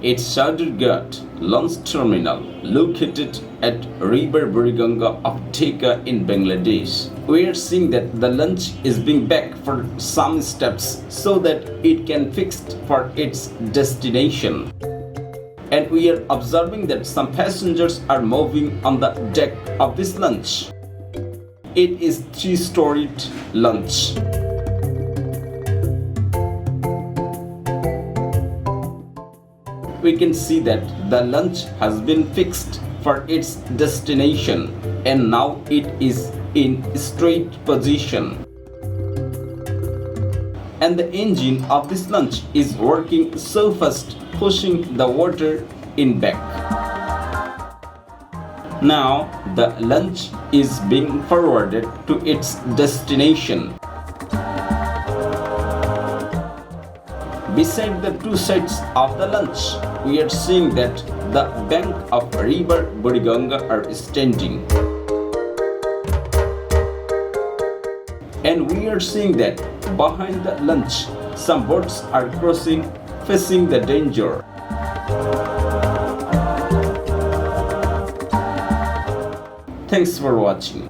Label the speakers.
Speaker 1: It's Shahid launch terminal located at River Buriganga of Dhaka in Bangladesh. We are seeing that the launch is being back for some steps so that it can fix for its destination. And we are observing that some passengers are moving on the deck of this launch. It is 3-storied launch. We can see that the launch has been fixed for its destination and now it is in straight position. And the engine of this launch is working so fast, pushing the water in back. Now the launch is being forwarded to its destination. Beside the two sides of the launch, we are seeing that the bank of River Buriganga are standing. And we are seeing that behind the launch, some boats are crossing, facing the danger. Thanks for watching.